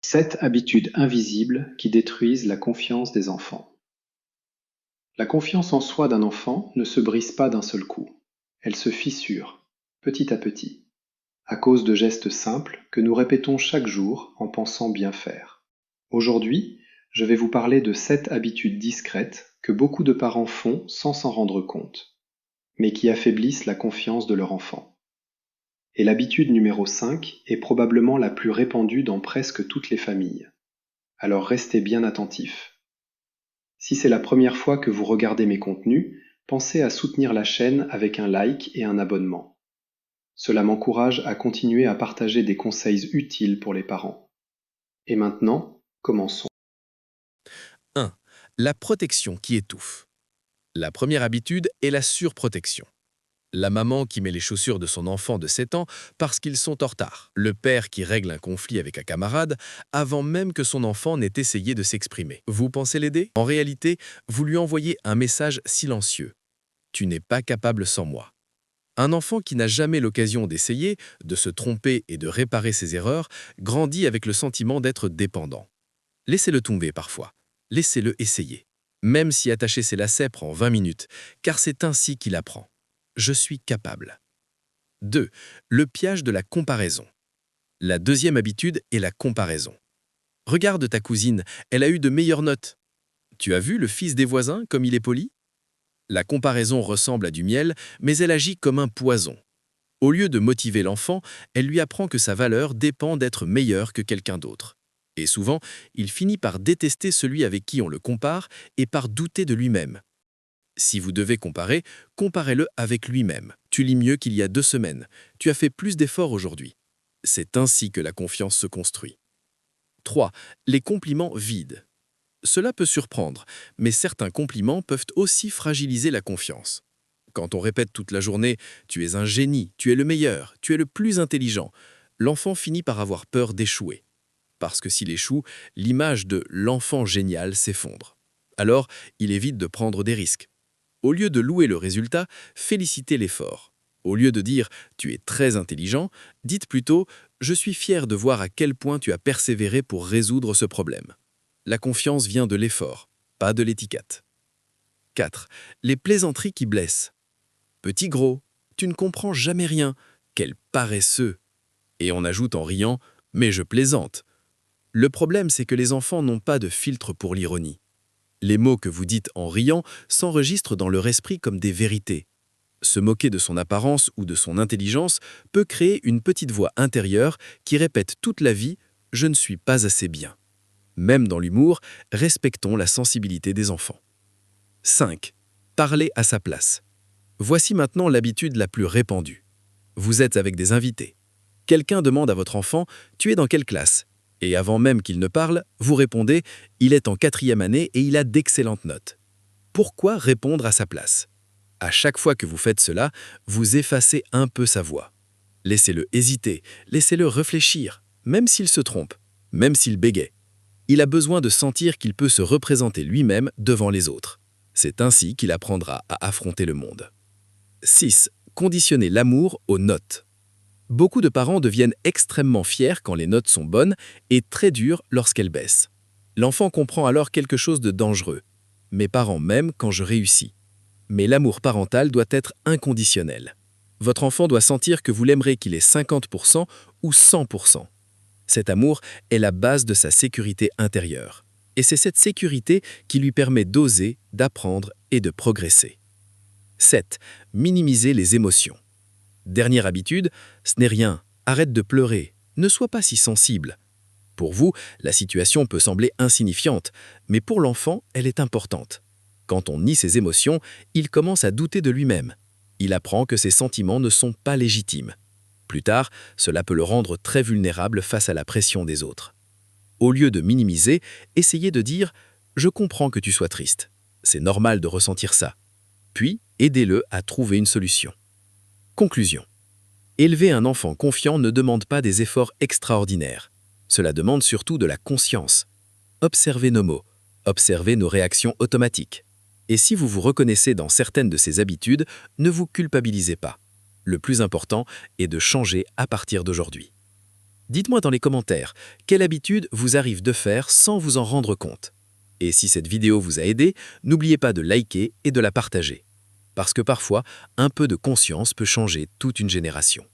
7 habitudes invisibles qui détruisent la confiance des enfants. La confiance en soi d'un enfant ne se brise pas d'un seul coup. Elle se fissure, petit à petit, à cause de gestes simples que nous répétons chaque jour en pensant bien faire. Aujourd'hui, je vais vous parler de 7 habitudes discrètes que beaucoup de parents font sans s'en rendre compte, mais qui affaiblissent la confiance de leur enfant. Et l'habitude numéro 5 est probablement la plus répandue dans presque toutes les familles. Alors restez bien attentifs. Si c'est la première fois que vous regardez mes contenus, pensez à soutenir la chaîne avec un like et un abonnement. Cela m'encourage à continuer à partager des conseils utiles pour les parents. Et maintenant, commençons. 1. La protection qui étouffe. La première habitude est la surprotection. La maman qui met les chaussures de son enfant de 7 ans parce qu'ils sont en retard. Le père qui règle un conflit avec un camarade avant même que son enfant n'ait essayé de s'exprimer. Vous pensez l'aider? En réalité, vous lui envoyez un message silencieux. Tu n'es pas capable sans moi. Un enfant qui n'a jamais l'occasion d'essayer, de se tromper et de réparer ses erreurs, grandit avec le sentiment d'être dépendant. Laissez-le tomber parfois. Laissez-le essayer. Même si attacher ses lacets prend 20 minutes, car c'est ainsi qu'il apprend. Je suis capable. 2. Le piège de la comparaison. La deuxième habitude est la comparaison. Regarde ta cousine, elle a eu de meilleures notes. Tu as vu le fils des voisins comme il est poli? La comparaison ressemble à du miel, mais elle agit comme un poison. Au lieu de motiver l'enfant, elle lui apprend que sa valeur dépend d'être meilleur que quelqu'un d'autre. Et souvent, il finit par détester celui avec qui on le compare et par douter de lui-même. Si vous devez comparer, comparez-le avec lui-même. Tu lis mieux qu'il y a 2 semaines. Tu as fait plus d'efforts aujourd'hui. C'est ainsi que la confiance se construit. 3. Les compliments vides. Cela peut surprendre, mais certains compliments peuvent aussi fragiliser la confiance. Quand on répète toute la journée « tu es un génie, tu es le meilleur, tu es le plus intelligent », l'enfant finit par avoir peur d'échouer. Parce que s'il échoue, l'image de l'enfant génial s'effondre. Alors, il évite de prendre des risques. Au lieu de louer le résultat, félicitez l'effort. Au lieu de dire « tu es très intelligent », dites plutôt « je suis fier de voir à quel point tu as persévéré pour résoudre ce problème ». La confiance vient de l'effort, pas de l'étiquette. 4. Les plaisanteries qui blessent. Petit gros, tu ne comprends jamais rien, quel paresseux. Et on ajoute en riant « mais je plaisante ». Le problème, c'est que les enfants n'ont pas de filtre pour l'ironie. Les mots que vous dites en riant s'enregistrent dans leur esprit comme des vérités. Se moquer de son apparence ou de son intelligence peut créer une petite voix intérieure qui répète toute la vie « je ne suis pas assez bien ». Même dans l'humour, respectons la sensibilité des enfants. 5. Parler à sa place. Voici maintenant l'habitude la plus répandue. Vous êtes avec des invités. Quelqu'un demande à votre enfant « tu es dans quelle classe ?» Et avant même qu'il ne parle, vous répondez « il est en 4e année et il a d'excellentes notes ». Pourquoi répondre à sa place? À chaque fois que vous faites cela, vous effacez un peu sa voix. Laissez-le hésiter, laissez-le réfléchir, même s'il se trompe, même s'il bégaie. Il a besoin de sentir qu'il peut se représenter lui-même devant les autres. C'est ainsi qu'il apprendra à affronter le monde. 6. Conditionner l'amour aux notes. Beaucoup de parents deviennent extrêmement fiers quand les notes sont bonnes et très durs lorsqu'elles baissent. L'enfant comprend alors quelque chose de dangereux. Mes parents m'aiment quand je réussis. Mais l'amour parental doit être inconditionnel. Votre enfant doit sentir que vous l'aimerez qu'il ait 50% ou 100%. Cet amour est la base de sa sécurité intérieure. Et c'est cette sécurité qui lui permet d'oser, d'apprendre et de progresser. 7. Minimiser les émotions. Dernière habitude, ce n'est rien, arrête de pleurer, ne sois pas si sensible. Pour vous, la situation peut sembler insignifiante, mais pour l'enfant, elle est importante. Quand on nie ses émotions, il commence à douter de lui-même. Il apprend que ses sentiments ne sont pas légitimes. Plus tard, cela peut le rendre très vulnérable face à la pression des autres. Au lieu de minimiser, essayez de dire « je comprends que tu sois triste. C'est normal de ressentir ça ». Puis, aidez-le à trouver une solution. Conclusion. Élever un enfant confiant ne demande pas des efforts extraordinaires. Cela demande surtout de la conscience. Observez nos mots, observez nos réactions automatiques. Et si vous vous reconnaissez dans certaines de ces habitudes, ne vous culpabilisez pas. Le plus important est de changer à partir d'aujourd'hui. Dites-moi dans les commentaires, quelle habitude vous arrive de faire sans vous en rendre compte? Et si cette vidéo vous a aidé, n'oubliez pas de liker et de la partager. Parce que parfois, un peu de conscience peut changer toute une génération.